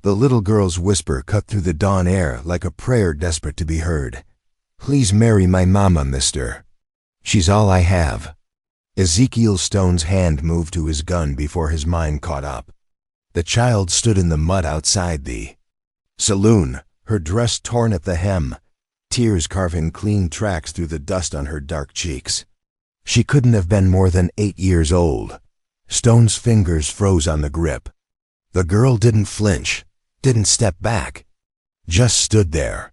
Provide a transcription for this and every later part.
The little girl's whisper cut through the dawn air like a prayer desperate to be heard. "Please marry my mama, mister. She's all I have." Ezekiel Stone's hand moved to his gun before his mind caught up. The child stood in the mud outside the saloon, her dress torn at the hem, tears carving clean tracks through the dust on her dark cheeks. She couldn't have been more than 8 years old. Stone's fingers froze on the grip. The girl didn't flinch, didn't step back, just stood there,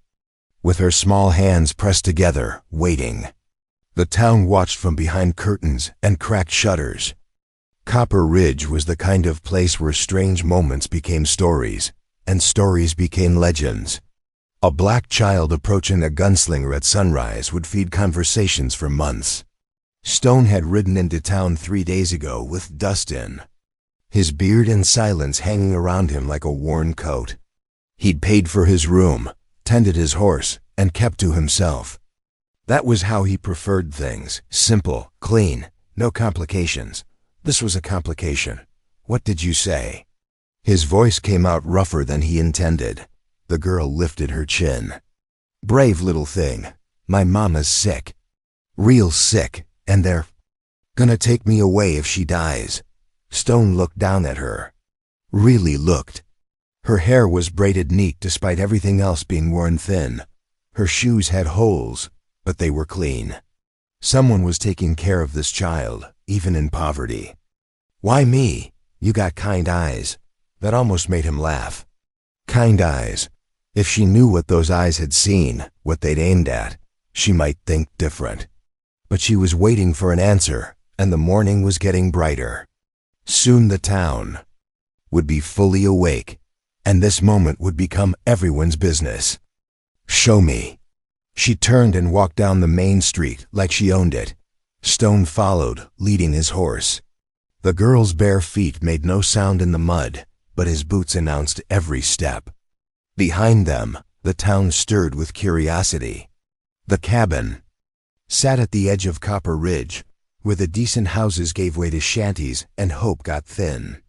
with her small hands pressed together, waiting. The town watched from behind curtains and cracked shutters. Copper Ridge was the kind of place where strange moments became stories, and stories became legends. A black child approaching a gunslinger at sunrise would feed conversations for months. Stone had ridden into town 3 days ago with dust in his beard and silence hanging around him like a worn coat. He'd paid for his room, tended his horse, and kept to himself. That was how he preferred things, simple, clean, no complications. This was a complication. "What did you say?" His voice came out rougher than he intended. The girl lifted her chin. "Brave little thing. My mama's sick. Real sick, and they're gonna take me away if she dies." Stone looked down at her. Really looked. Her hair was braided neat despite everything else being worn thin. Her shoes had holes, but they were clean. Someone was taking care of this child, even in poverty. "Why me? You got kind eyes." That almost made him laugh. Kind eyes. If she knew what those eyes had seen, what they'd aimed at, she might think different. But she was waiting for an answer, and the morning was getting brighter. Soon the town would be fully awake, and this moment would become everyone's business. "Show me." She turned and walked down the main street like she owned it. Stone followed, leading his horse. The girl's bare feet made no sound in the mud, but his boots announced every step. Behind them, the town stirred with curiosity. The cabin sat at the edge of Copper Ridge, where the decent houses gave way to shanties and hope got thin.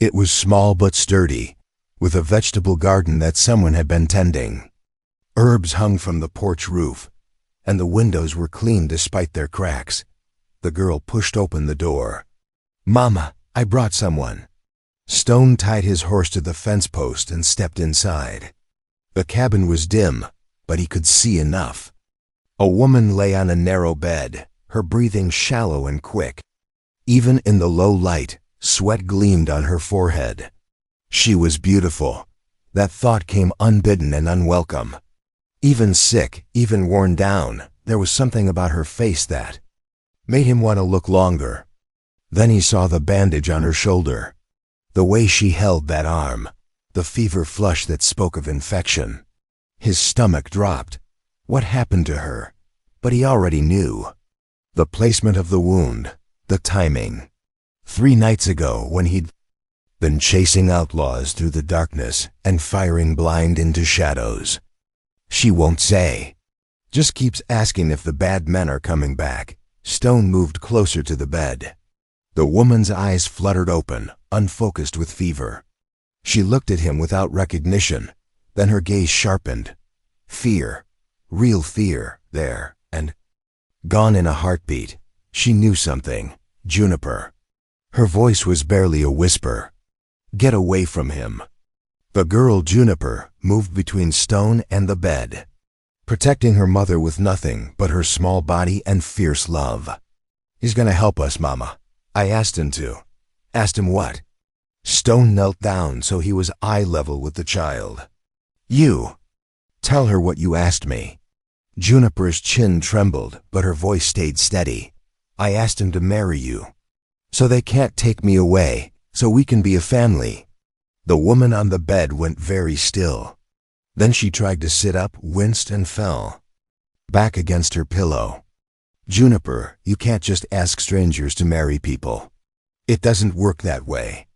It was small but sturdy, with a vegetable garden that someone had been tending. Herbs hung from the porch roof, and the windows were clean despite their cracks. The girl pushed open the door. "Mama, I brought someone." Stone tied his horse to the fence post and stepped inside. The cabin was dim, but he could see enough. A woman lay on a narrow bed, her breathing shallow and quick. Even in the low light, sweat gleamed on her forehead. She was beautiful. That thought came unbidden and unwelcome. Even sick, even worn down, there was something about her face that made him want to look longer. Then he saw the bandage on her shoulder. The way she held that arm, the fever flush that spoke of infection. His stomach dropped. What happened to her? But he already knew. The placement of the wound, the timing. 3 nights ago, when he'd been chasing outlaws through the darkness and firing blind into shadows. She won't say. Just keeps asking if the bad men are coming back. Stone moved closer to the bed. The woman's eyes fluttered open, unfocused with fever. She looked at him without recognition, then her gaze sharpened. Fear, real fear, there, and gone in a heartbeat. She knew something. Juniper. Her voice was barely a whisper. "Get away from him." The girl Juniper moved between Stone and the bed, protecting her mother with nothing but her small body and fierce love. "He's gonna help us, Mama. I asked him to." "Asked him what?" Stone knelt down so he was eye level with the child. "You. Tell her what you asked me." Juniper's chin trembled, but her voice stayed steady. "I asked him to marry you. So they can't take me away, so we can be a family." The woman on the bed went very still. Then she tried to sit up, winced, and fell back against her pillow. "Juniper, you can't just ask strangers to marry people. It doesn't work that way."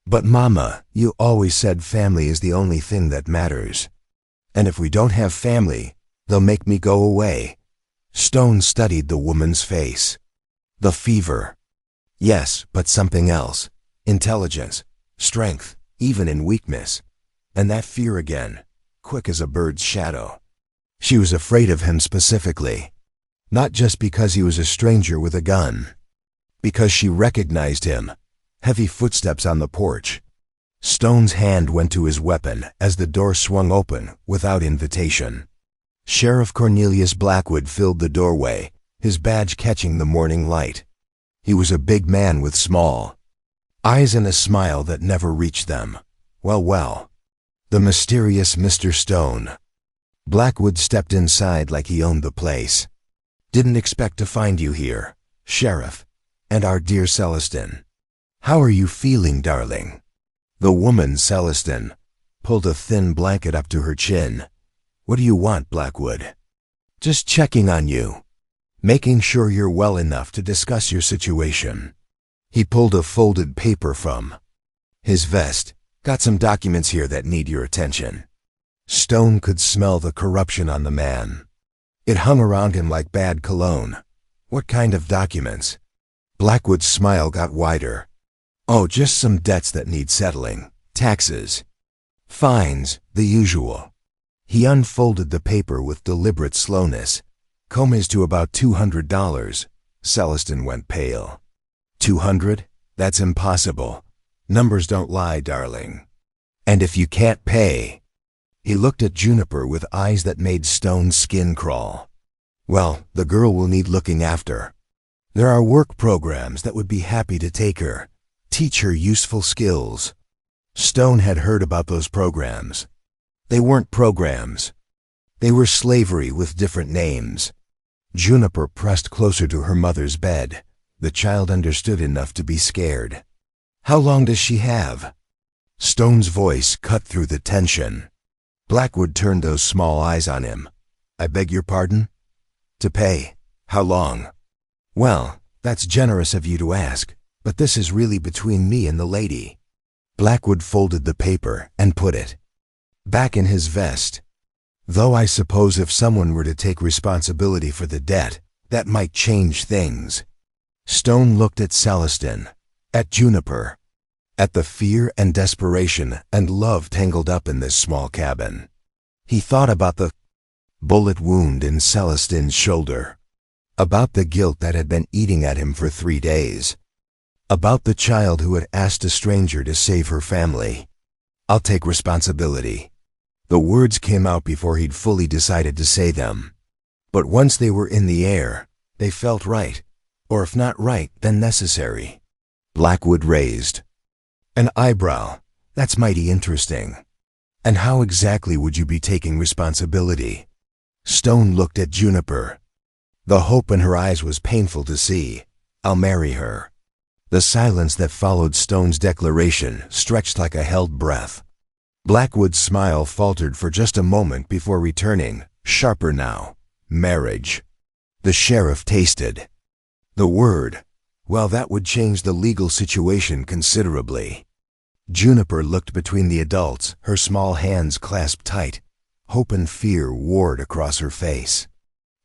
"But Mama, you always said family is the only thing that matters. And if we don't have family, they'll make me go away." Stone studied the woman's face. The fever. Yes, but something else. Intelligence, strength, even in weakness. And that fear again, quick as a bird's shadow. She was afraid of him specifically. Not just because he was a stranger with a gun. Because she recognized him. Heavy footsteps on the porch. Stone's hand went to his weapon as the door swung open without invitation. Sheriff Cornelius Blackwood filled the doorway, his badge catching the morning light. He was a big man with small eyes and a smile that never reached them. Well, the mysterious Mr. Stone. Blackwood stepped inside like he owned the place. Didn't expect to find you here, Sheriff, and our dear Celestine. How are you feeling, darling? The woman, Celestine, pulled a thin blanket up to her chin. What do you want, Blackwood? Just checking on you. Making sure you're well enough to discuss your situation. He pulled a folded paper from his vest. Got some documents here that need your attention. Stone could smell the corruption on the man. It hung around him like bad cologne. What kind of documents? Blackwood's smile got wider. Oh, just some debts that need settling. Taxes. Fines, the usual. He unfolded the paper with deliberate slowness. Comes to about $200. Celestine went pale. 200? That's impossible. Numbers don't lie, darling. And if you can't pay... He looked at Juniper with eyes that made Stone's skin crawl. Well, the girl will need looking after. There are work programs that would be happy to take her, teach her useful skills. Stone had heard about those programs. They weren't programs. They were slavery with different names. Juniper pressed closer to her mother's bed. The child understood enough to be scared. How long does she have? Stone's voice cut through the tension. Blackwood turned those small eyes on him. I beg your pardon? To pay. How long? Well, that's generous of you to ask, but this is really between me and the lady. Blackwood folded the paper and put it back in his vest. Though I suppose if someone were to take responsibility for the debt, that might change things. Stone looked at Celestine, at Juniper, at the fear and desperation and love tangled up in this small cabin. He thought about the bullet wound in Celestine's shoulder, about the guilt that had been eating at him for 3 days, about the child who had asked a stranger to save her family. I'll take responsibility. The words came out before he'd fully decided to say them. But once they were in the air, they felt right, or if not right, then necessary. Blackwood raised an eyebrow. That's mighty interesting. And how exactly would you be taking responsibility? Stone looked at Juniper. The hope in her eyes was painful to see. I'll marry her. The silence that followed Stone's declaration stretched like a held breath. Blackwood's smile faltered for just a moment before returning, sharper now. Marriage. The sheriff tasted the word. Well, that would change the legal situation considerably. Juniper looked between the adults, her small hands clasped tight. Hope and fear warred across her face.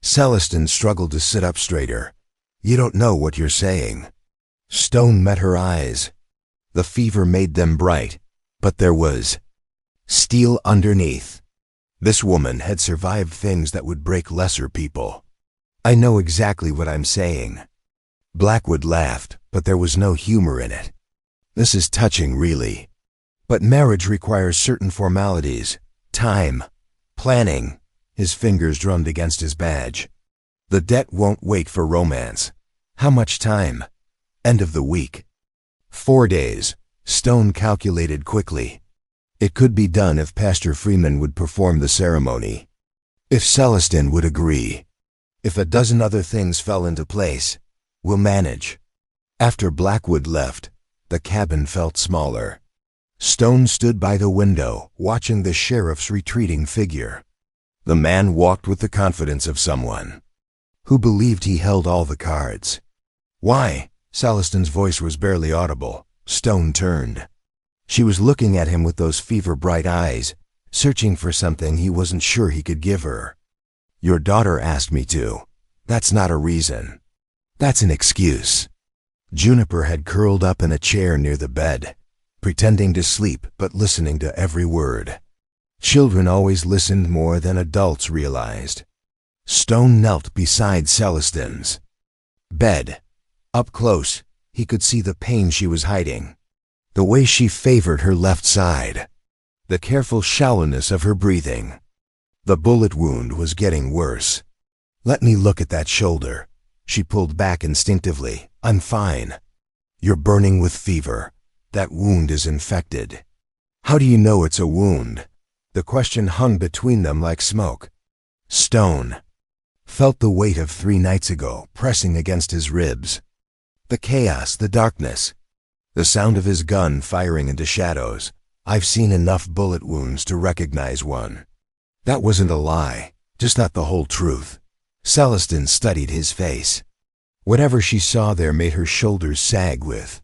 Celestine struggled to sit up straighter. You don't know what you're saying. Stone met her eyes. The fever made them bright, but there was steel underneath. This woman had survived things that would break lesser people. I know exactly what I'm saying. Blackwood laughed, but there was no humor in it. This is touching, really. But marriage requires certain formalities, time, planning. His fingers drummed against his badge. The debt won't wait for romance. How much time? End of the week. 4 days. Stone calculated quickly. It could be done if Pastor Freeman would perform the ceremony. If Celestine would agree. If a dozen other things fell into place, we'll manage. After Blackwood left, the cabin felt smaller. Stone stood by the window, watching the sheriff's retreating figure. The man walked with the confidence of someone who believed he held all the cards. Why? Celestine's voice was barely audible. Stone turned. She was looking at him with those fever-bright eyes, searching for something he wasn't sure he could give her. Your daughter asked me to. That's not a reason. That's an excuse. Juniper had curled up in a chair near the bed, pretending to sleep but listening to every word. Children always listened more than adults realized. Stone knelt beside Celestine's bed. Up close, he could see the pain she was hiding. The way she favored her left side. The careful shallowness of her breathing. The bullet wound was getting worse. "Let me look at that shoulder." She pulled back instinctively. "I'm fine." "You're burning with fever. That wound is infected." "How do you know it's a wound?" The question hung between them like smoke. Stone felt the weight of 3 nights ago pressing against his ribs. The chaos, the darkness, the sound of his gun firing into shadows. "I've seen enough bullet wounds to recognize one." That wasn't a lie, just not the whole truth. Celestine studied his face. Whatever she saw there made her shoulders sag with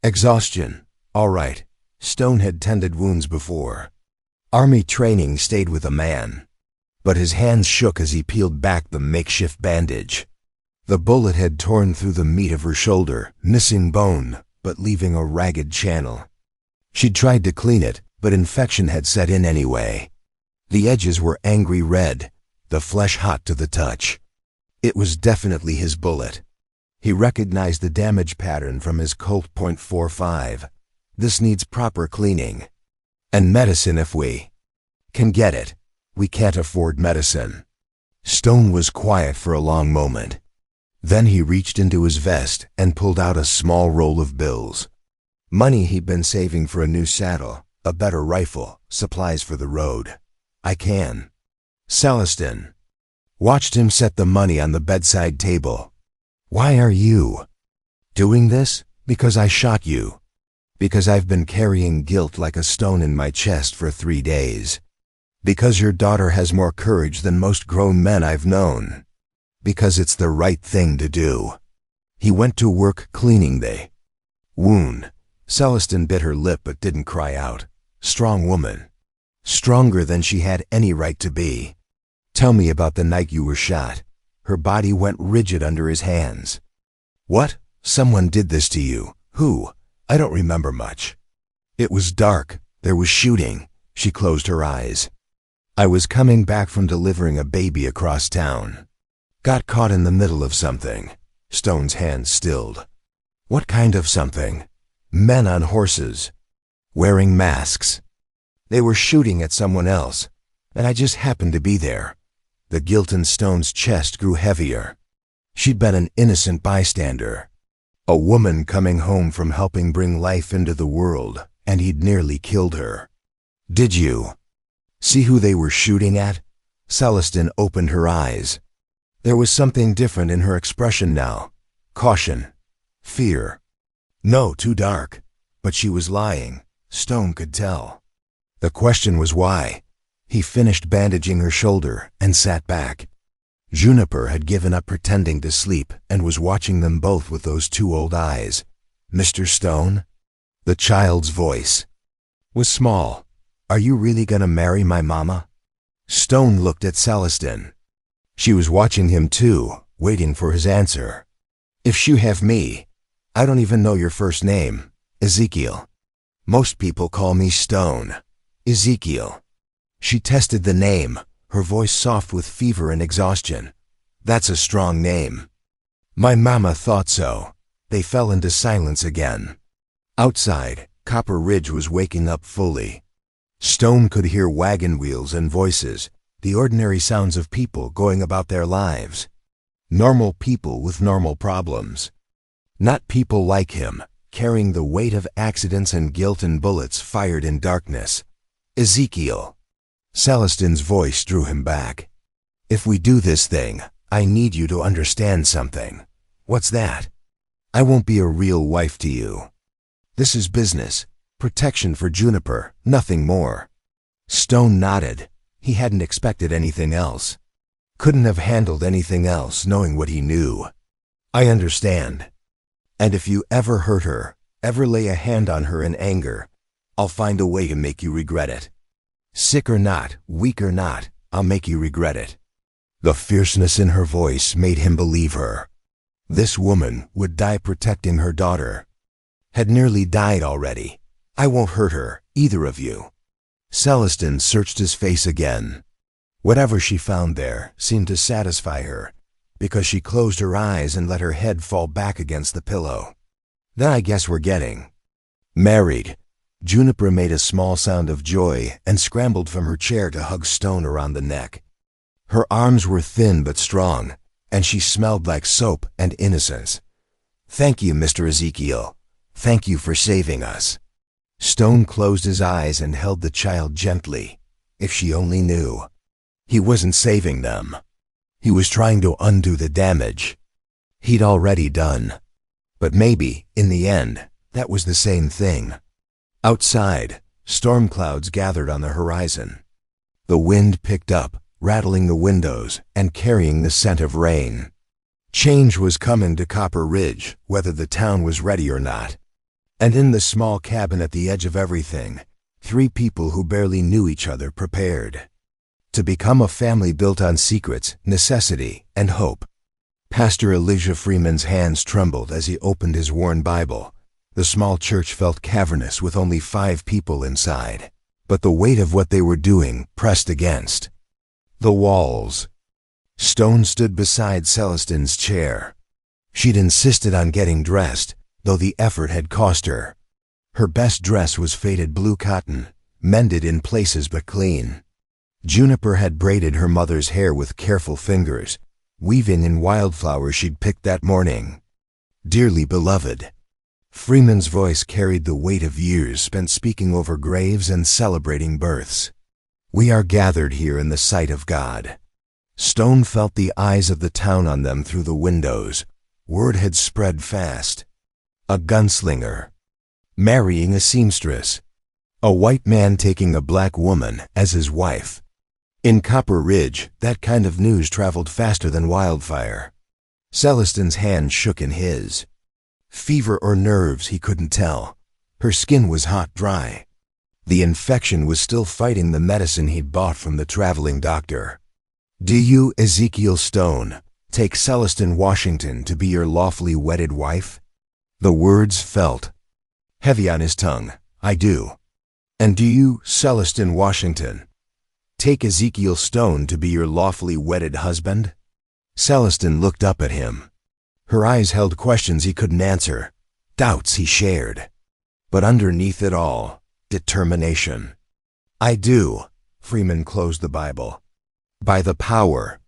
exhaustion. All right, Stone had tended wounds before. Army training stayed with a man. But his hands shook as he peeled back the makeshift bandage. The bullet had torn through the meat of her shoulder, missing bone, but leaving a ragged channel. She'd tried to clean it, but infection had set in anyway. The edges were angry red, the flesh hot to the touch. It was definitely his bullet. He recognized the damage pattern from his Colt .45. This needs proper cleaning. And medicine if we can get it. We can't afford medicine. Stone was quiet for a long moment. Then he reached into his vest and pulled out a small roll of bills. Money he'd been saving for a new saddle, a better rifle, supplies for the road. "I can." Celestine watched him set the money on the bedside table. "Why are you doing this?" "Because I shot you. Because I've been carrying guilt like a stone in my chest for 3 days. Because your daughter has more courage than most grown men I've known. Because it's the right thing to do." He went to work cleaning the wound. Celestine bit her lip but didn't cry out. Strong woman. Stronger than she had any right to be. "Tell me about the night you were shot." Her body went rigid under his hands. "What? Someone did this to you? Who?" "I don't remember much." "It was dark. There was shooting." She closed her eyes. "I was coming back from delivering a baby across town. Got caught in the middle of something." Stone's hands stilled. "What kind of something?" "Men on horses, wearing masks. They were shooting at someone else, and I just happened to be there." The guilt in Stone's chest grew heavier. She'd been an innocent bystander. A woman coming home from helping bring life into the world, and he'd nearly killed her. "Did you see who they were shooting at?" Celestine opened her eyes. There was something different in her expression now. Caution. Fear. "No, too dark." But she was lying. Stone could tell. The question was why. He finished bandaging her shoulder and sat back. Juniper had given up pretending to sleep and was watching them both with those 2 old eyes. "Mr. Stone?" The child's voice was small. "Are you really gonna marry my mama?" Stone looked at Celestine. She was watching him too, waiting for his answer. "If you have me, I don't even know your first name." "Ezekiel." "Most people call me Stone." "Ezekiel." She tested the name, her voice soft with fever and exhaustion. "That's a strong name." "My mama thought so." They fell into silence again. Outside, Copper Ridge was waking up fully. Stone could hear wagon wheels and voices, the ordinary sounds of people going about their lives. Normal people with normal problems. Not people like him, carrying the weight of accidents and guilt and bullets fired in darkness. "Ezekiel." Celestine's voice drew him back. "If we do this thing, I need you to understand something." "What's that?" "I won't be a real wife to you. This is business. Protection for Juniper, nothing more." Stone nodded. He hadn't expected anything else. Couldn't have handled anything else, knowing what he knew. "I understand. And if you ever hurt her, ever lay a hand on her in anger, I'll find a way to make you regret it. Sick or not, weak or not, I'll make you regret it." The fierceness in her voice made him believe her. This woman would die protecting her daughter. Had nearly died already. "I won't hurt her, either of you." Celestine searched his face again. Whatever she found there seemed to satisfy her, because she closed her eyes and let her head fall back against the pillow. Then I guess we're getting married. Juniper made a small sound of joy and scrambled from her chair to hug Stone around the neck. Her arms were thin but strong, and she smelled like soap and innocence. Thank you, Mr. Ezekiel. Thank you for saving us. Stone closed his eyes and held the child gently. If she only knew. He wasn't saving them. He was trying to undo the damage he'd already done. But maybe, in the end, that was the same thing. Outside, storm clouds gathered on the horizon. The wind picked up, rattling the windows and carrying the scent of rain. Change was coming to Copper Ridge, whether the town was ready or not. And in the small cabin at the edge of everything, 3 people who barely knew each other prepared to become a family built on secrets, necessity, and hope. Pastor Elijah Freeman's hands trembled as he opened his worn Bible. The small church felt cavernous with only 5 people inside, but the weight of what they were doing pressed against the walls. Stone stood beside Celestine's chair. She'd insisted on getting dressed, though the effort had cost her. Her best dress was faded blue cotton, mended in places but clean. Juniper had braided her mother's hair with careful fingers, weaving in wildflowers she'd picked that morning. Dearly beloved. Freeman's voice carried the weight of years spent speaking over graves and celebrating births. We are gathered here in the sight of God. Stone felt the eyes of the town on them through the windows. Word had spread fast. A gunslinger marrying a seamstress. A white man taking a black woman as his wife. In Copper Ridge, that kind of news traveled faster than wildfire. Celestine's hand shook in his. Fever or nerves, he couldn't tell. Her skin was hot dry. The infection was still fighting the medicine he'd bought from the traveling doctor. Do you, Ezekiel Stone, take Celestine Washington to be your lawfully wedded wife? The words felt heavy on his tongue. I do. And do you, Celestine Washington, take Ezekiel Stone to be your lawfully wedded husband? Celestine looked up at him. Her eyes held questions he couldn't answer, doubts he shared. But underneath it all, determination. I do. Freeman closed the Bible. By the power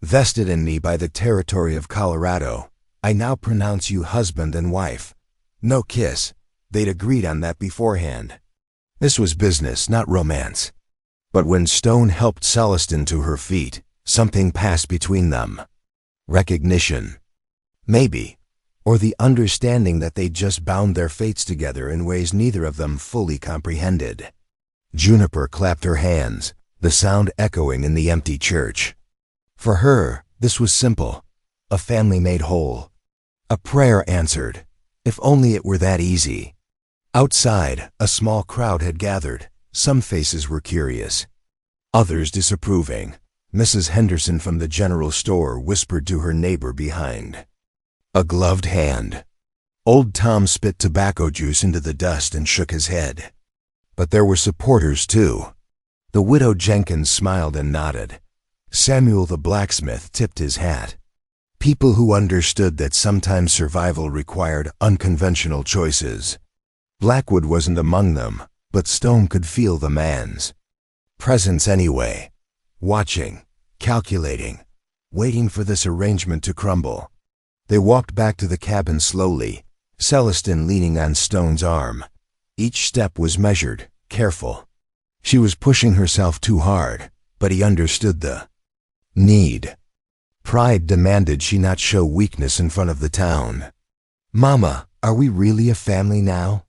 vested in me by the territory of Colorado, I now pronounce you husband and wife. No kiss. They'd agreed on that beforehand. This was business, not romance. But when Stone helped Celestine to her feet, something passed between them. Recognition. Maybe. Or the understanding that they'd just bound their fates together in ways neither of them fully comprehended. Juniper clapped her hands, the sound echoing in the empty church. For her, this was simple. A family made whole. A prayer answered. If only it were that easy. Outside, a small crowd had gathered. Some faces were curious, others disapproving. Mrs. Henderson from the general store whispered to her neighbor behind. A gloved hand. Old Tom spit tobacco juice into the dust and shook his head. But there were supporters too. The widow Jenkins smiled and nodded. Samuel the blacksmith tipped his hat. People who understood that sometimes survival required unconventional choices. Blackwood wasn't among them, but Stone could feel the man's presence anyway. Watching, calculating, waiting for this arrangement to crumble. They walked back to the cabin slowly, Celestine leaning on Stone's arm. Each step was measured, careful. She was pushing herself too hard, but he understood the need. Pride demanded she not show weakness in front of the town. Mama, are we really a family now?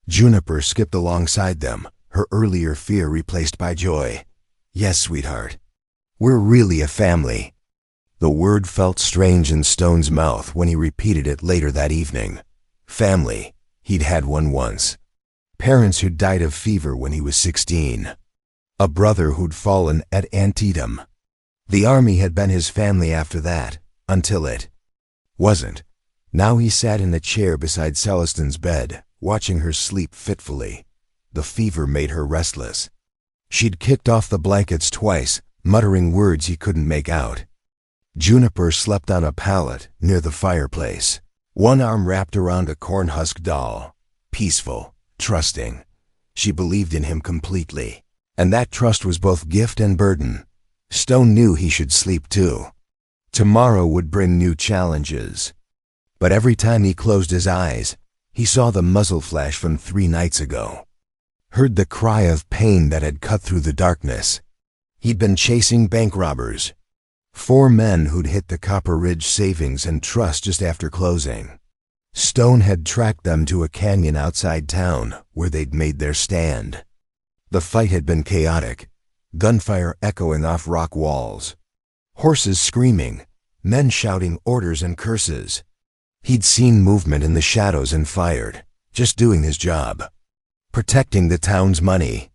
Juniper skipped alongside them, her earlier fear replaced by joy. Yes, sweetheart. We're really a family. The word felt strange in Stone's mouth when he repeated it later that evening. Family. He'd had one once. Parents who'd died of fever when he was 16. A brother who'd fallen at Antietam. The army had been his family after that, until it wasn't. Now he sat in a chair beside Celestine's bed, watching her sleep fitfully. The fever made her restless. She'd kicked off the blankets twice, muttering words he couldn't make out. Juniper slept on a pallet near the fireplace, one arm wrapped around a corn-husk doll. Peaceful, trusting. She believed in him completely, and that trust was both gift and burden. Stone knew he should sleep too. Tomorrow would bring new challenges. But every time he closed his eyes, he saw the muzzle flash from 3 nights ago. Heard the cry of pain that had cut through the darkness. He'd been chasing bank robbers. 4 men who'd hit the Copper Ridge Savings and Trust just after closing. Stone had tracked them to a canyon outside town where they'd made their stand. The fight had been chaotic, gunfire echoing off rock walls. Horses screaming, men shouting orders and curses. He'd seen movement in the shadows and fired, just doing his job. Protecting the town's money.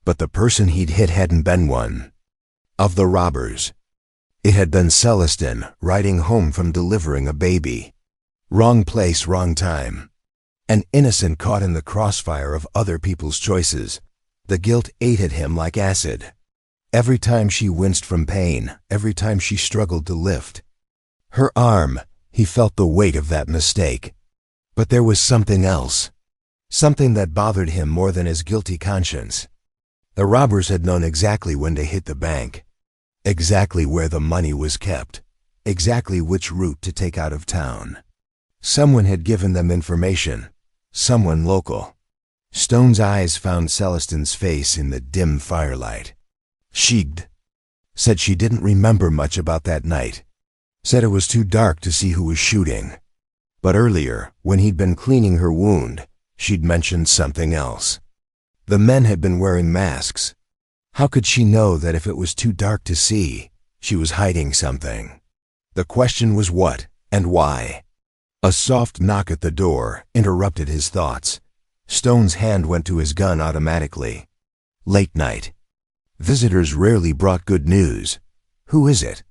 But the person he'd hit hadn't been one of the robbers. It had been Celestin riding home from delivering a baby. Wrong place, wrong time. An innocent caught in the crossfire of other people's choices. The guilt ate at him like acid. Every time she winced from pain, every time she struggled to lift her arm, he felt the weight of that mistake. But there was something else. Something that bothered him more than his guilty conscience. The robbers had known exactly when to hit the bank. Exactly where the money was kept. Exactly which route to take out of town. Someone had given them information. Someone local. Stone's eyes found Celestin's face in the dim firelight. She'd said she didn't remember much about that night. Said it was too dark to see who was shooting. But earlier, when he'd been cleaning her wound, she'd mentioned something else. The men had been wearing masks. How could she know that if it was too dark to see, she was hiding something? The question was what and why. A soft knock at the door interrupted his thoughts. Stone's hand went to his gun automatically. Late night. Visitors rarely brought good news. Who is it?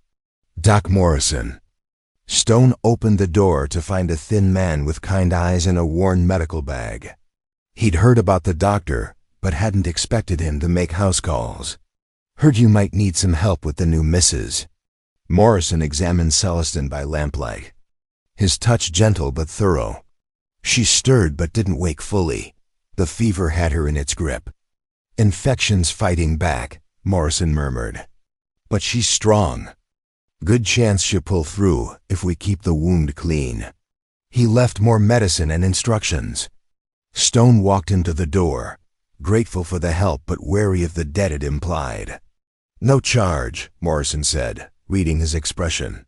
Doc Morrison. Stone opened the door to find a thin man with kind eyes and a worn medical bag. He'd heard about the doctor, but hadn't expected him to make house calls. Heard you might need some help with the new missus. Morrison examined Celestin by lamplight. His touch gentle but thorough. She stirred but didn't wake fully. The fever had her in its grip. Infection's fighting back, Morrison murmured. But she's strong. Good chance she'll pull through if we keep the wound clean. He left more medicine and instructions. Stone walked into the door, grateful for the help but wary of the debt it implied. No charge, Morrison said, reading his expression.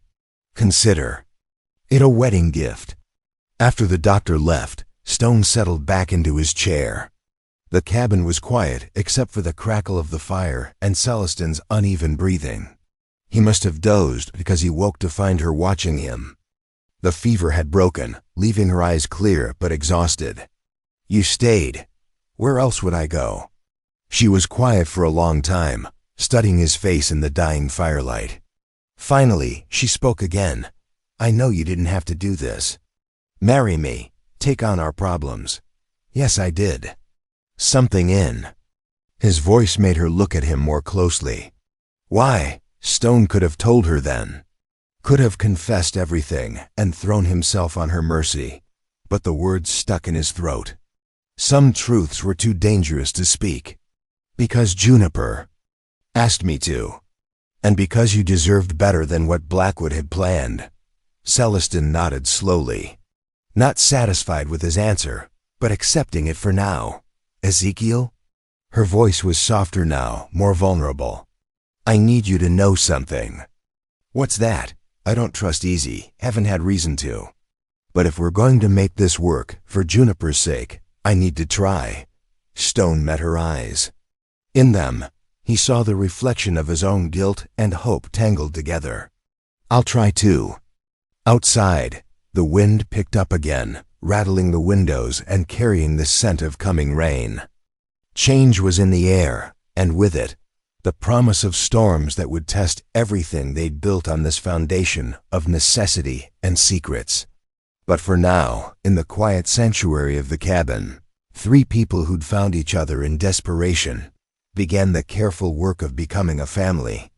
Consider it a wedding gift. After the doctor left, Stone settled back into his chair. The cabin was quiet except for the crackle of the fire and Celestin's uneven breathing. He must have dozed because he woke to find her watching him. The fever had broken, leaving her eyes clear but exhausted. You stayed. Where else would I go? She was quiet for a long time, studying his face in the dying firelight. Finally, she spoke again. I know you didn't have to do this. Marry me. Take on our problems. Yes, I did. Something in his voice made her look at him more closely. Why? Stone could have told her then. Could have confessed everything and thrown himself on her mercy. But the words stuck in his throat. Some truths were too dangerous to speak. Because Juniper asked me to. And because you deserved better than what Blackwood had planned. Celestin nodded slowly. Not satisfied with his answer, but accepting it for now. Ezekiel? Her voice was softer now, more vulnerable. I need you to know something. What's that? I don't trust Easy, haven't had reason to. But if we're going to make this work, for Juniper's sake, I need to try. Stone met her eyes. In them, he saw the reflection of his own guilt and hope tangled together. I'll try too. Outside, the wind picked up again, rattling the windows and carrying the scent of coming rain. Change was in the air, and with it, the promise of storms that would test everything they'd built on this foundation of necessity and secrets. But for now, in the quiet sanctuary of the cabin, 3 people who'd found each other in desperation, began the careful work of becoming a family.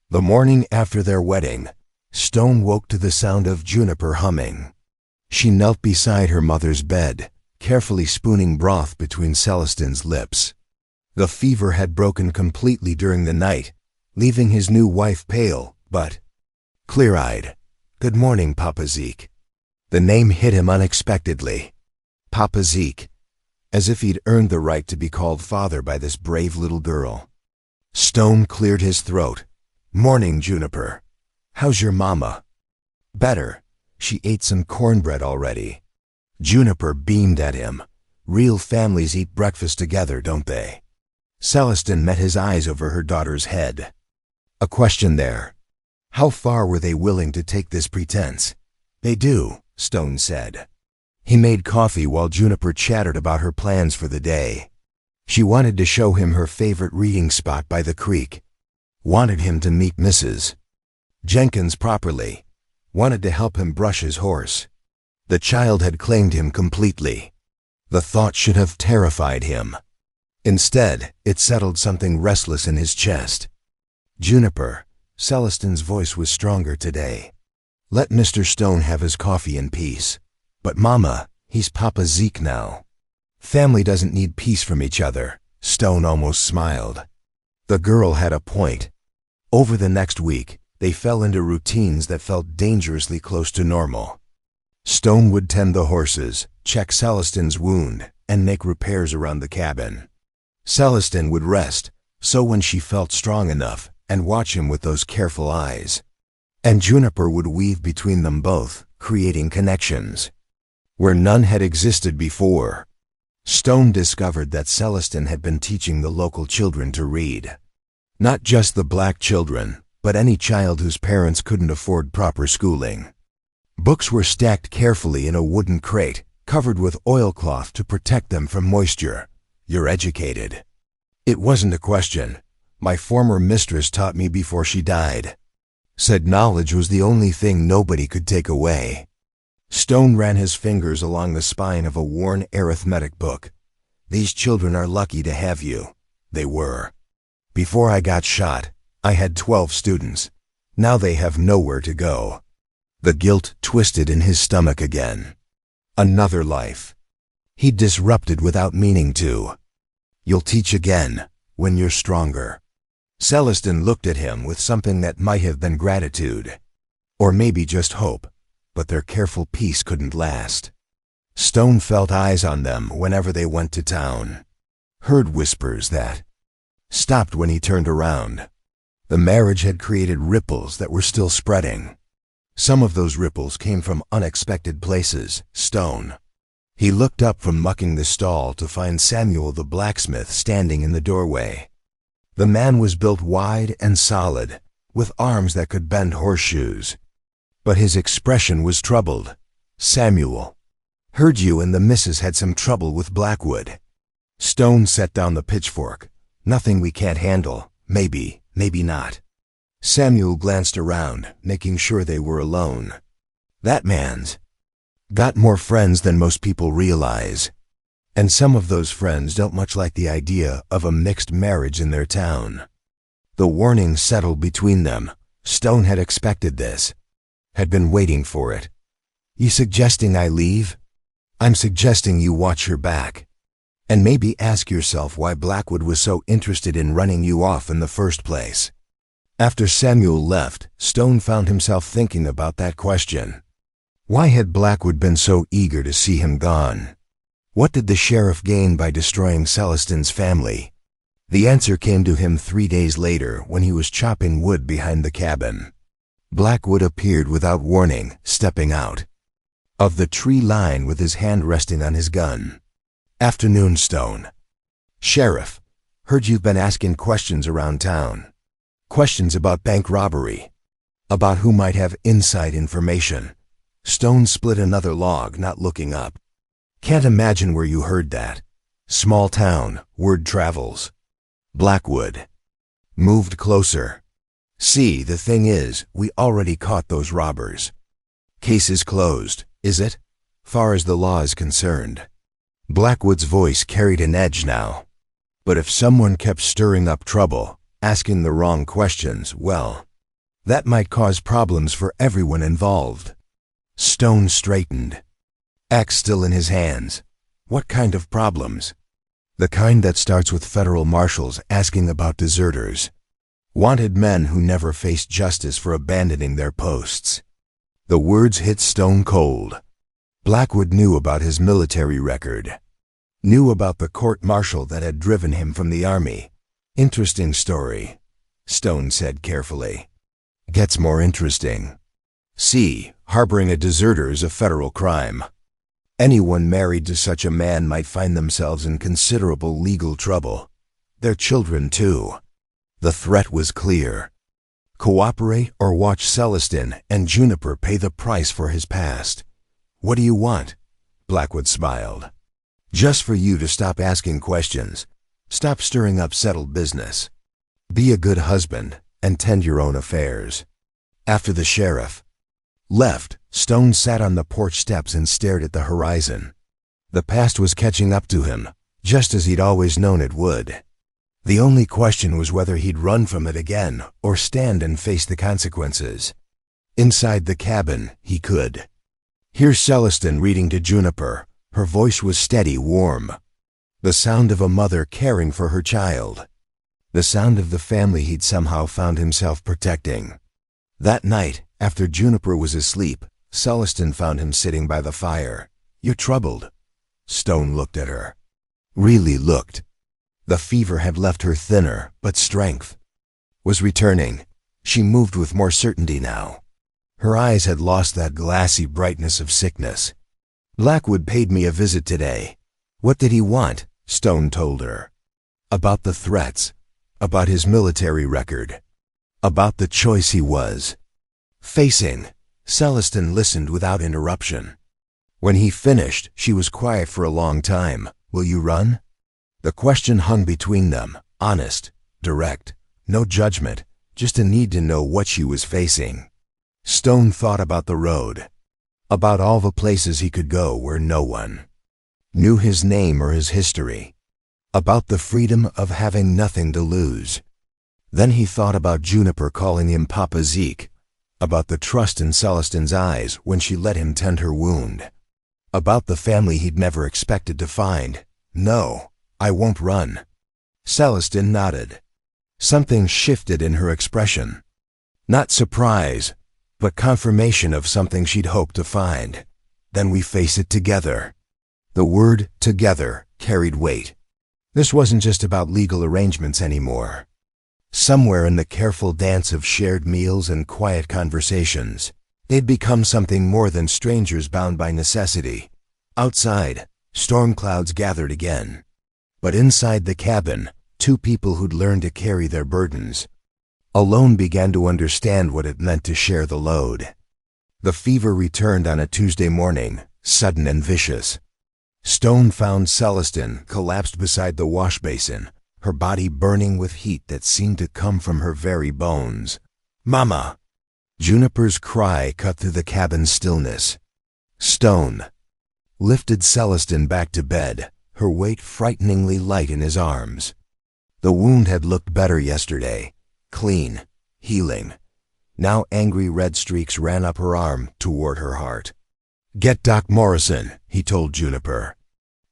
The morning after their wedding, Stone woke to the sound of Juniper humming. She knelt beside her mother's bed, carefully spooning broth between Celestine's lips. The fever had broken completely during the night, leaving his new wife pale, but clear-eyed. "Good morning, Papa Zeke." The name hit him unexpectedly. Papa Zeke, as if he'd earned the right to be called father by this brave little girl. Stone cleared his throat. "Morning, Juniper. How's your mama?" "Better. She ate some cornbread already." Juniper beamed at him. "Real families eat breakfast together, don't they?" Celestine met his eyes over her daughter's head. A question there. How far were they willing to take this pretense? "They do," Stone said. He made coffee while Juniper chattered about her plans for the day. She wanted to show him her favorite reading spot by the creek. Wanted him to meet Mrs. Jenkins properly. Wanted to help him brush his horse. The child had claimed him completely. The thought should have terrified him. Instead, it settled something restless in his chest. "Juniper," Celestine's voice was stronger today. "Let Mr. Stone have his coffee in peace. But Mama, he's Papa Zeke now." "Family doesn't need peace from each other," Stone almost smiled. The girl had a point. Over the next week, they fell into routines that felt dangerously close to normal. Stone would tend the horses, check Celestine's wound, and make repairs around the cabin. Celestine would rest, so when she felt strong enough, and watch him with those careful eyes. And Juniper would weave between them both, creating connections where none had existed before. Stone discovered that Celestine had been teaching the local children to read. Not just the black children, but any child whose parents couldn't afford proper schooling. Books were stacked carefully in a wooden crate, covered with oilcloth to protect them from moisture. "You're educated." It wasn't a question. "My former mistress taught me before she died." Said knowledge was the only thing nobody could take away. Stone ran his fingers along the spine of a worn arithmetic book. "These children are lucky to have you." They were. "Before I got shot, I had 12 students. Now they have nowhere to go." The guilt twisted in his stomach again. Another life. He'd disrupted without meaning to. "You'll teach again, when you're stronger." Celestine looked at him with something that might have been gratitude. Or maybe just hope, but their careful peace couldn't last. Stone felt eyes on them whenever they went to town. Heard whispers that stopped when he turned around. The marriage had created ripples that were still spreading. Some of those ripples came from unexpected places. Stone. He looked up from mucking the stall to find Samuel the blacksmith standing in the doorway. The man was built wide and solid, with arms that could bend horseshoes. But his expression was troubled. "Samuel, heard you and the missus had some trouble with Blackwood." Stone set down the pitchfork. "Nothing we can't handle. Maybe, maybe not." Samuel glanced around, making sure they were alone. "That man's got more friends than most people realize. And some of those friends don't much like the idea of a mixed marriage in their town." The warning settled between them. Stone had expected this. Had been waiting for it. "You suggesting I leave?" "I'm suggesting you watch your back. And maybe ask yourself why Blackwood was so interested in running you off in the first place." After Samuel left, Stone found himself thinking about that question. Why had Blackwood been so eager to see him gone? What did the sheriff gain by destroying Celestine's family? The answer came to him 3 days later when he was chopping wood behind the cabin. Blackwood appeared without warning, stepping out of the tree line with his hand resting on his gun. "Afternoon, Stone." "Sheriff, heard you've been asking questions around town. Questions about bank robbery. About who might have inside information." Stone split another log, not looking up. "Can't imagine where you heard that. Small town, word travels." Blackwood moved closer. "See, the thing is, we already caught those robbers. Case is closed, is it? Far as the law is concerned." Blackwood's voice carried an edge now. But if someone kept stirring up trouble, asking the wrong questions, well, that might cause problems for everyone involved. Stone straightened, axe still in his hands. What kind of problems? The kind that starts with federal marshals asking about deserters. Wanted men who never faced justice for abandoning their posts. The words hit Stone cold. Blackwood knew about his military record. Knew about the court-martial that had driven him from the army. Interesting story, Stone said carefully. Gets more interesting. See, harboring a deserter is a federal crime. Anyone married to such a man might find themselves in considerable legal trouble. Their children, too. The threat was clear. Cooperate or watch Celestin and Juniper pay the price for his past. What do you want? Blackwood smiled. Just for you to stop asking questions. Stop stirring up settled business. Be a good husband and tend your own affairs. After the sheriff left, Stone sat on the porch steps and stared at the horizon. The past was catching up to him, just as he'd always known it would. The only question was whether he'd run from it again or stand and face the consequences. Inside the cabin, he could. Here's Celestin reading to Juniper. Her voice was steady, warm. The sound of a mother caring for her child. The sound of the family he'd somehow found himself protecting. That night, after Juniper was asleep, Celestin found him sitting by the fire. You're troubled. Stone looked at her. Really looked. The fever had left her thinner, but strength was returning. She moved with more certainty now. Her eyes had lost that glassy brightness of sickness. Blackwood paid me a visit today. What did he want? Stone told her. About the threats. About his military record. About the choice he was facing. Celestin listened without interruption. When he finished, she was quiet for a long time. Will you run? The question hung between them, honest, direct, no judgment, just a need to know what she was facing. Stone thought about the road, about all the places he could go where no one knew his name or his history, about the freedom of having nothing to lose. Then he thought about Juniper calling him Papa Zeke, about the trust in Celestin's eyes when she let him tend her wound, about the family he'd never expected to find. No, I won't run. Celestin nodded. Something shifted in her expression. Not surprise, but confirmation of something she'd hoped to find. Then we face it together. The word together carried weight. This wasn't just about legal arrangements anymore. Somewhere in the careful dance of shared meals and quiet conversations, they'd become something more than strangers bound by necessity. Outside, storm clouds gathered again. But inside the cabin, two people who'd learned to carry their burdens alone began to understand what it meant to share the load. The fever returned on a Tuesday morning, sudden and vicious. Stone found Celestin collapsed beside the wash basin, her body burning with heat that seemed to come from her very bones. Mama! Juniper's cry cut through the cabin's stillness. Stone lifted Celestin back to bed, her weight frighteningly light in his arms. The wound had looked better yesterday, clean, healing. Now angry red streaks ran up her arm toward her heart. Get Doc Morrison, he told Juniper.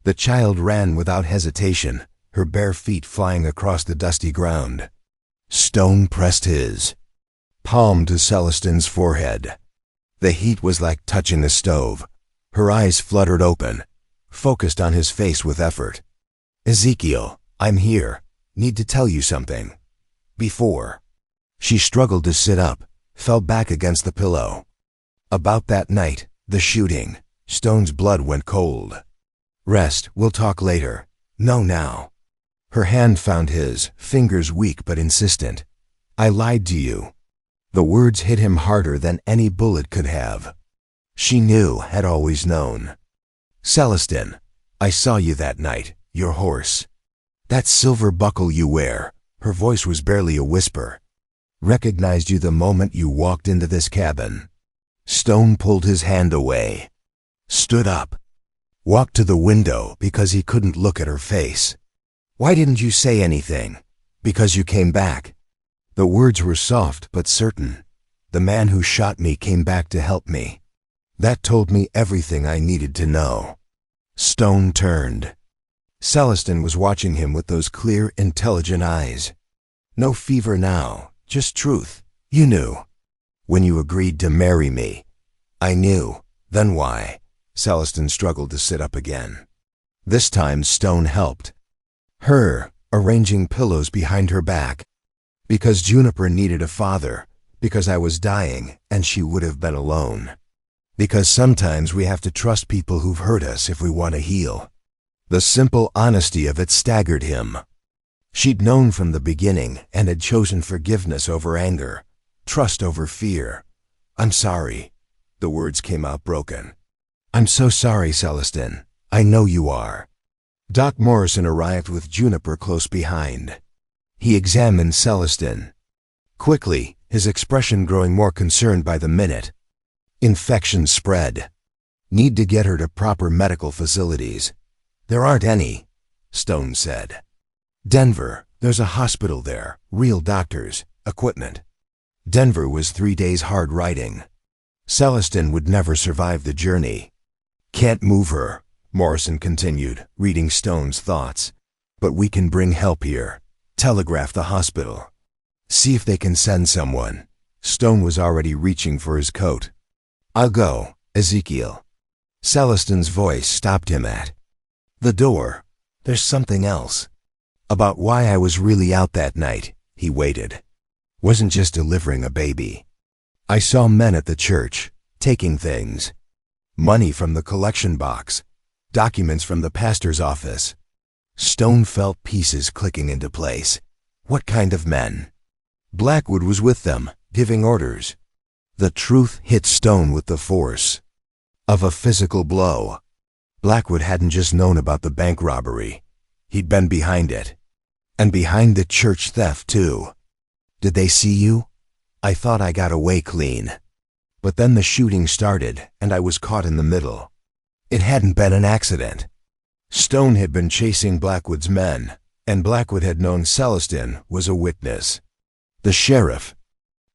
The child ran without hesitation, her bare feet flying across the dusty ground. Stone pressed his palm to Celestin's forehead. The heat was like touching a stove. Her eyes fluttered open, focused on his face with effort. Ezekiel, I'm here. Need to tell you something. Before. She struggled to sit up, fell back against the pillow. About that night, the shooting. Stone's blood went cold. Rest, we'll talk later. No, now. Her hand found his, fingers weak but insistent. I lied to you. The words hit him harder than any bullet could have. She knew, had always known. Celestin, I saw you that night, your horse. That silver buckle you wear, her voice was barely a whisper. Recognized you the moment you walked into this cabin. Stone pulled his hand away. Stood up. Walked to the window because he couldn't look at her face. Why didn't you say anything? Because you came back. The words were soft but certain. The man who shot me came back to help me. That told me everything I needed to know. Stone turned. Celestin was watching him with those clear, intelligent eyes. No fever now, just truth. You knew. When you agreed to marry me. I knew. Then why? Celestin struggled to sit up again. This time Stone helped. Her, arranging pillows behind her back. Because Juniper needed a father. Because I was dying, and she would have been alone. Because sometimes we have to trust people who've hurt us if we want to heal. The simple honesty of it staggered him. She'd known from the beginning and had chosen forgiveness over anger, trust over fear. I'm sorry. The words came out broken. I'm so sorry, Celestin. I know you are. Doc Morrison arrived with Juniper close behind. He examined Celestin. Quickly, his expression growing more concerned by the minute. Infection spread. Need to get her to proper medical facilities. There aren't any, Stone said. Denver, there's a hospital there, real doctors, equipment. Denver was 3 days hard riding. Celestin would never survive the journey. Can't move her, Morrison continued, reading Stone's thoughts. But we can bring help here. Telegraph the hospital. See if they can send someone. Stone was already reaching for his coat. I'll go, Ezekiel. Celestin's voice stopped him at the door. There's something else. About why I was really out that night, he waited. Wasn't just delivering a baby. I saw men at the church, taking things. Money from the collection box. Documents from the pastor's office. Stone felt pieces clicking into place. What kind of men? Blackwood was with them, giving orders. The truth hit Stone with the force of a physical blow. Blackwood hadn't just known about the bank robbery. He'd been behind it. And behind the church theft, too. Did they see you? I thought I got away clean. But then the shooting started, and I was caught in the middle. It hadn't been an accident. Stone had been chasing Blackwood's men, and Blackwood had known Celestin was a witness. The sheriff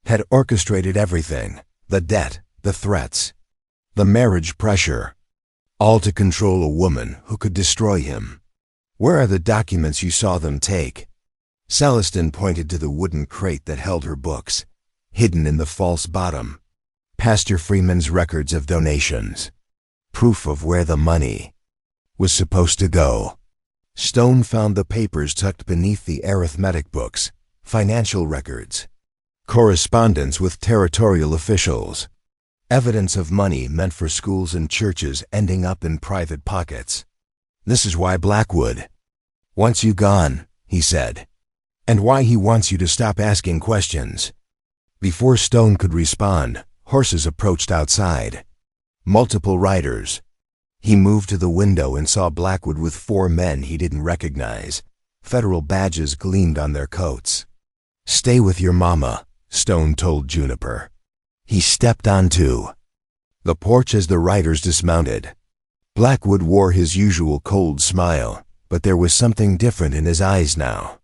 had orchestrated everything, the debt, the threats, the marriage pressure, all to control a woman who could destroy him. Where are the documents you saw them take? Celestin pointed to the wooden crate that held her books, hidden in the false bottom. Pastor Freeman's records of donations. Proof of where the money was supposed to go. Stone found the papers tucked beneath the arithmetic books, financial records, correspondence with territorial officials, evidence of money meant for schools and churches ending up in private pockets. This is why Blackwood wants you gone, he said, and why he wants you to stop asking questions. Before Stone could respond, horses approached outside. Multiple riders. He moved to the window and saw Blackwood with 4 men he didn't recognize. Federal badges gleamed on their coats. Stay with your mama, Stone told Juniper. He stepped onto the porch as the riders dismounted. Blackwood wore his usual cold smile, but there was something different in his eyes now.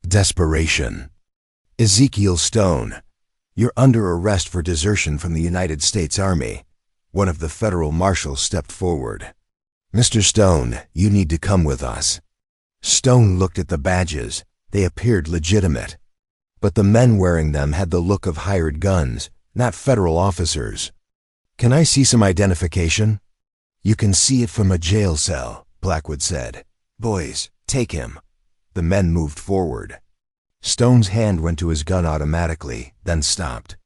Desperation. Ezekiel Stone, you're under arrest for desertion from the United States Army. One of the federal marshals stepped forward. Mr. Stone, you need to come with us. Stone looked at the badges. They appeared legitimate. But the men wearing them had the look of hired guns, not federal officers. Can I see some identification? You can see it from a jail cell, Blackwood said. Boys, take him. The men moved forward. Stone's hand went to his gun automatically, then stopped.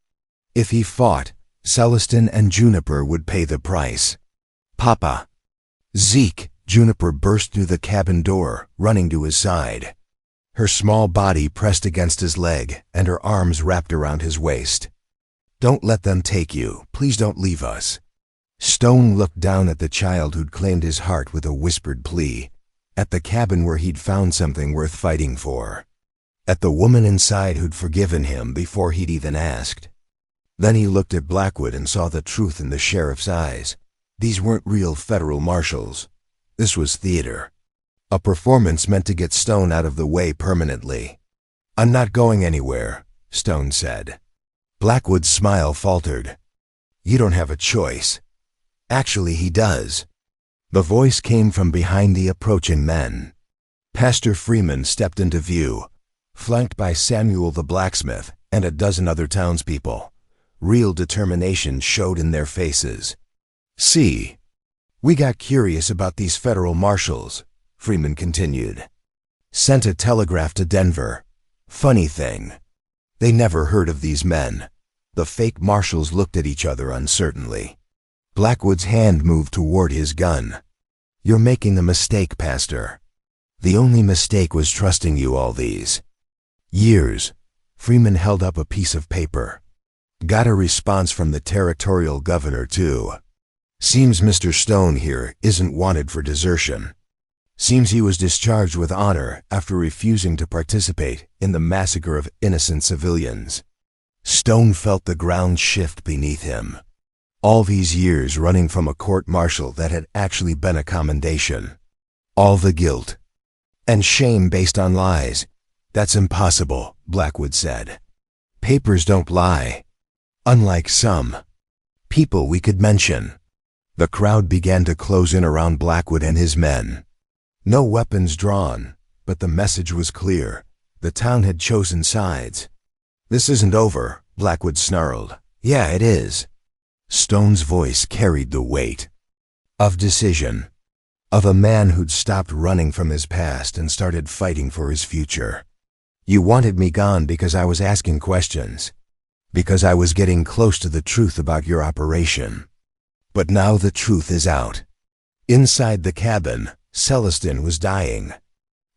If he fought, Celestin and Juniper would pay the price. Papa. Zeke, Juniper burst through the cabin door, running to his side. Her small body pressed against his leg, and her arms wrapped around his waist. Don't let them take you. Please don't leave us. Stone looked down at the child who'd claimed his heart with a whispered plea, at the cabin where he'd found something worth fighting for, at the woman inside who'd forgiven him before he'd even asked. Then he looked at Blackwood and saw the truth in the sheriff's eyes. These weren't real federal marshals. This was theater. A performance meant to get Stone out of the way permanently. "I'm not going anywhere," Stone said. Blackwood's smile faltered. "You don't have a choice." "Actually, he does." The voice came from behind the approaching men. Pastor Freeman stepped into view, flanked by Samuel the blacksmith and a dozen other townspeople. Real determination showed in their faces. "See, we got curious about these federal marshals," Freeman continued. "Sent a telegraph to Denver. Funny thing, they never heard of these men." The fake marshals looked at each other uncertainly. Blackwood's hand moved toward his gun. "You're making a mistake, Pastor. The only mistake was trusting you all these years." Freeman held up a piece of paper. "Got a response from the territorial governor, too. Seems Mr. Stone here isn't wanted for desertion. Seems he was discharged with honor after refusing to participate in the massacre of innocent civilians." Stone felt the ground shift beneath him. All these years running from a court-martial that had actually been a commendation. All the guilt and shame based on lies. "That's impossible," Blackwood said. "Papers don't lie. Unlike some people we could mention." The crowd began to close in around Blackwood and his men. No weapons drawn, but the message was clear. The town had chosen sides. "This isn't over," Blackwood snarled. "Yeah, it is." Stone's voice carried the weight of decision, of a man who'd stopped running from his past and started fighting for his future. "You wanted me gone because I was asking questions, because I was getting close to the truth about your operation. But now the truth is out." Inside the cabin, Celestin was dying.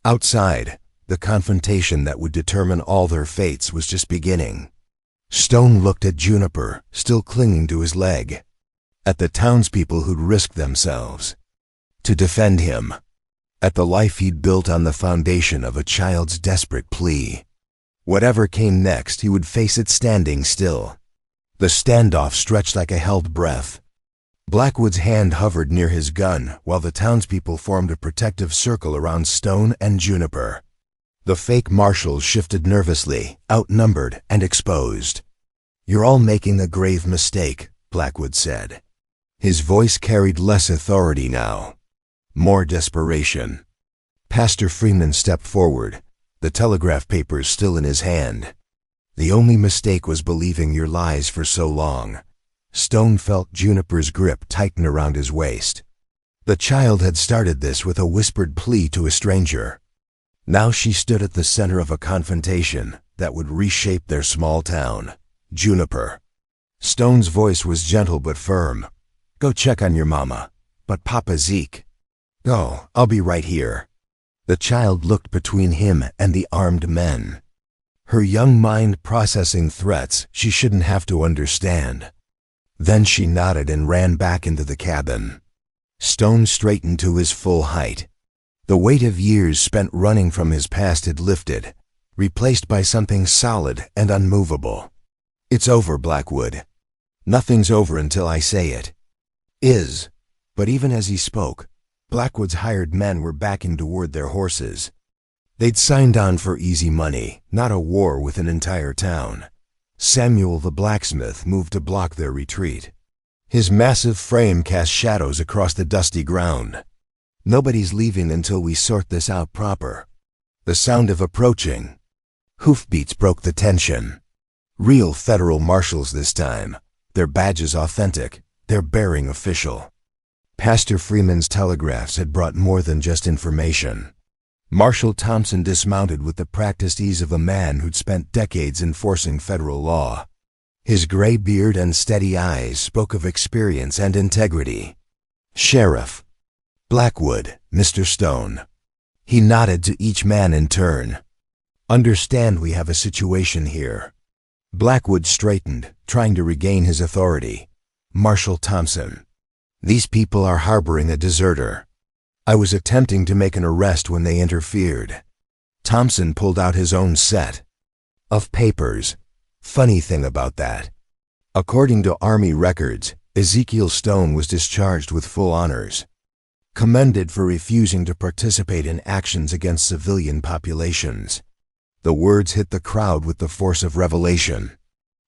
Outside, the confrontation that would determine all their fates was just beginning. Stone looked at Juniper, still clinging to his leg, at the townspeople who'd risked themselves to defend him, at the life he'd built on the foundation of a child's desperate plea. Whatever came next, he would face it standing still. The standoff stretched like a held breath. Blackwood's hand hovered near his gun while the townspeople formed a protective circle around Stone and Juniper. The fake marshals shifted nervously, outnumbered and exposed. "You're all making a grave mistake," Blackwood said. His voice carried less authority now, more desperation. Pastor Freeman stepped forward, the telegraph papers still in his hand. "The only mistake was believing your lies for so long." Stone felt Juniper's grip tighten around his waist. The child had started this with a whispered plea to a stranger. Now she stood at the center of a confrontation that would reshape their small town. "Juniper." Stone's voice was gentle but firm. "Go check on your mama. But Papa Zeke." "Go, I'll be right here." The child looked between him and the armed men, her young mind processing threats she shouldn't have to understand. Then she nodded and ran back into the cabin. Stone straightened to his full height. The weight of years spent running from his past had lifted, replaced by something solid and unmovable. "It's over, Blackwood. Nothing's over until I say it is." But even as he spoke, Blackwood's hired men were backing toward their horses. They'd signed on for easy money, not a war with an entire town. Samuel the blacksmith moved to block their retreat. His massive frame cast shadows across the dusty ground. "Nobody's leaving until we sort this out proper." The sound of approaching hoofbeats broke the tension. Real federal marshals this time, their badges authentic, their bearing official. Pastor Freeman's telegraphs had brought more than just information. Marshal Thompson dismounted with the practiced ease of a man who'd spent decades enforcing federal law. His gray beard and steady eyes spoke of experience and integrity. "Sheriff Blackwood, Mr. Stone." He nodded to each man in turn. "Understand we have a situation here." Blackwood straightened, trying to regain his authority. "Marshal Thompson, these people are harboring a deserter. I was attempting to make an arrest when they interfered." Thompson pulled out his own set of papers. Funny thing about that, according to Army records, Ezekiel Stone was discharged with full honors. commended for refusing to participate in actions against civilian populations. The words hit the crowd with the force of revelation.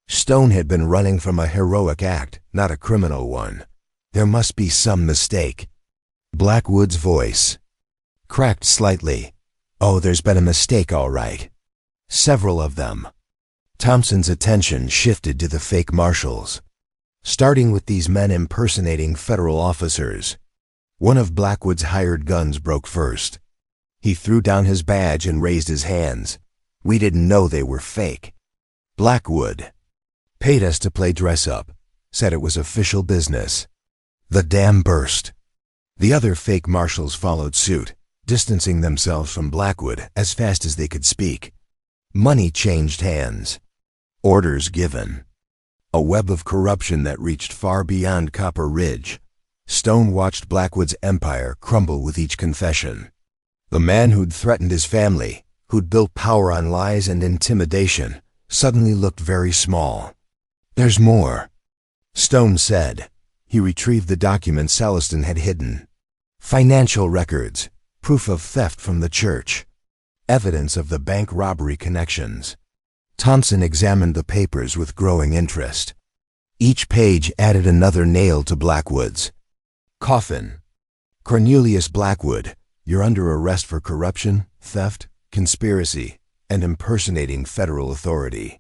Stone had been running from a heroic act, not a criminal one. There must be some mistake. Blackwood's voice cracked slightly. Oh, there's been a mistake, all right. Several of them. Thompson's attention shifted to the fake marshals, starting with these men impersonating federal officers. One of Blackwood's hired guns broke first. He threw down his badge and raised his hands. We didn't know they were fake. Blackwood paid us to play dress-up, said it was official business. The dam burst. The other fake marshals followed suit, distancing themselves from Blackwood as fast as they could speak. Money changed hands. Orders given. A web of corruption that reached far beyond Copper Ridge. Stone watched Blackwood's empire crumble with each confession. The man who'd threatened his family, who'd built power on lies and intimidation, suddenly looked very small. There's more, Stone said. He retrieved the documents Celestin had hidden. Financial records, proof of theft from the church, evidence of the bank robbery connections. Thompson examined the papers with growing interest. Each page added another nail to Blackwood's coffin. Cornelius Blackwood, you're under arrest for corruption, theft, conspiracy, and impersonating federal authority.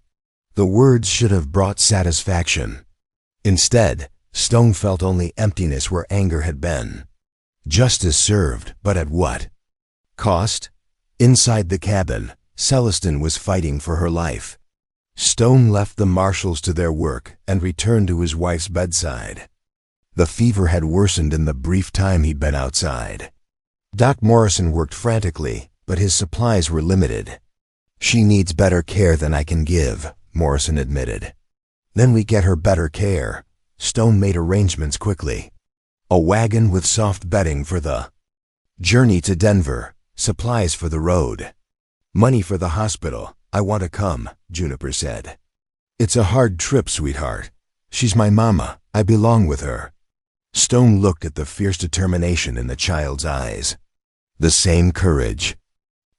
The words should have brought satisfaction. Instead, Stone felt only emptiness where anger had been. Justice served, but at what cost? Inside the cabin, Celestin was fighting for her life. Stone left the marshals to their work and returned to his wife's bedside. The fever had worsened in the brief time he'd been outside. Doc Morrison worked frantically, but his supplies were limited. She needs better care than I can give, Morrison admitted. Then we get her better care. Stone made arrangements quickly. A wagon with soft bedding for the journey to Denver, supplies for the road. Money for the hospital. I want to come, Juniper said. It's a hard trip, sweetheart. She's my mama. I belong with her. Stone looked at the fierce determination in the child's eyes. The same courage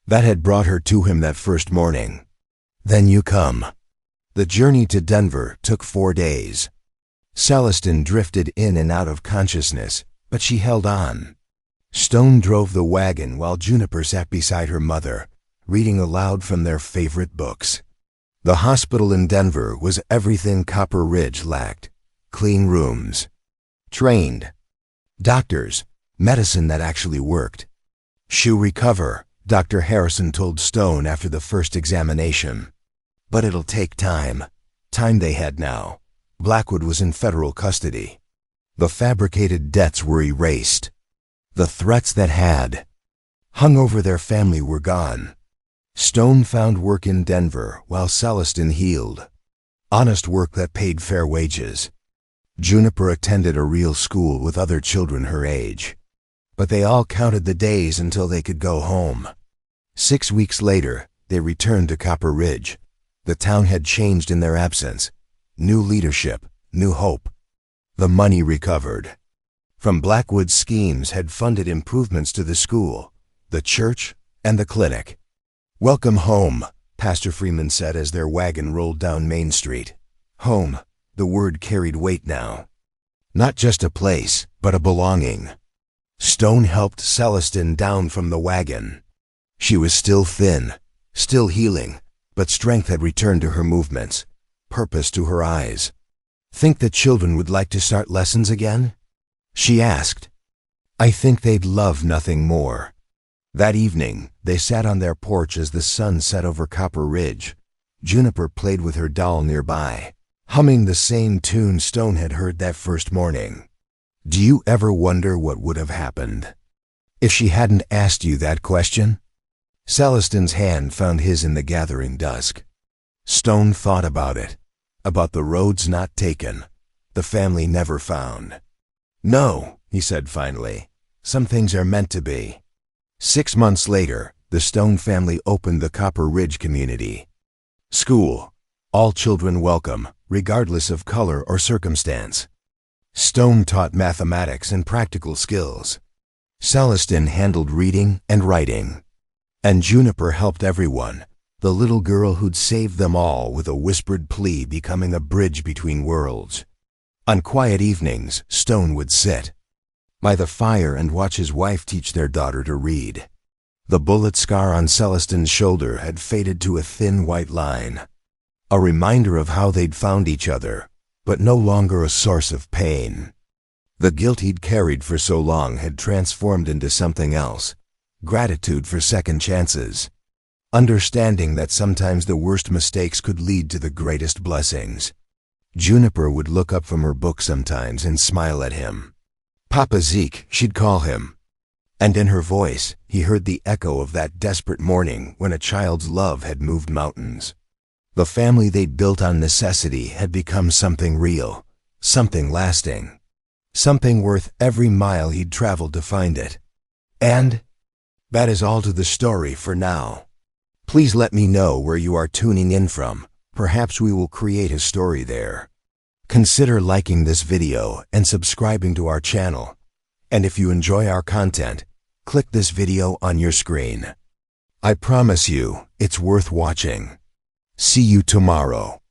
that had brought her to him that first morning. Then you come. The journey to Denver took 4 days. Celestin drifted in and out of consciousness, but she held on. Stone drove the wagon while Juniper sat beside her mother, reading aloud from their favorite books. The hospital in Denver was everything Copper Ridge lacked. Clean rooms, trained doctors, medicine that actually worked. She'll recover, Dr. Harrison told Stone after the first examination. But it'll take time. Time they had now. Blackwood was in federal custody. The fabricated debts were erased. The threats that had hung over their family were gone. Stone found work in Denver while Celestin healed. Honest work that paid fair wages. Juniper attended a real school with other children her age. But they all counted the days until they could go home. 6 weeks later, they returned to Copper Ridge. The town had changed in their absence. New leadership, new hope. The money recovered from Blackwood's schemes had funded improvements to the school, the church, and the clinic. Welcome home, Pastor Freeman said as their wagon rolled down Main Street. Home, the word carried weight now. Not just a place, but a belonging. Stone helped Celestin down from the wagon. She was still thin, still healing, but strength had returned to her movements, purpose to her eyes. Think the children would like to start lessons again? She asked. I think they'd love nothing more. That evening, they sat on their porch as the sun set over Copper Ridge. Juniper played with her doll nearby, humming the same tune Stone had heard that first morning. Do you ever wonder what would have happened if she hadn't asked you that question? Celestin's hand found his in the gathering dusk. Stone thought about it, about the roads not taken, the family never found. No, he said finally, some things are meant to be. 6 months later, the Stone family opened the Copper Ridge community school. All children welcome, regardless of color or circumstance. Stone taught mathematics and practical skills. Celestine handled reading and writing. And Juniper helped everyone, the little girl who'd saved them all with a whispered plea becoming a bridge between worlds. On quiet evenings, Stone would sit by the fire and watch his wife teach their daughter to read. The bullet scar on Celestine's shoulder had faded to a thin white line, a reminder of how they'd found each other, but no longer a source of pain. The guilt he'd carried for so long had transformed into something else, gratitude for second chances, understanding that sometimes the worst mistakes could lead to the greatest blessings. Juniper would look up from her book sometimes and smile at him. Papa Zeke, she'd call him. And in her voice, he heard the echo of that desperate morning when a child's love had moved mountains. The family they'd built on necessity had become something real, something lasting, something worth every mile he'd traveled to find it. And that is all to the story for now. Please let me know where you are tuning in from. Perhaps we will create a story there. Consider liking this video and subscribing to our channel. And if you enjoy our content, click this video on your screen. I promise you, it's worth watching. See you tomorrow.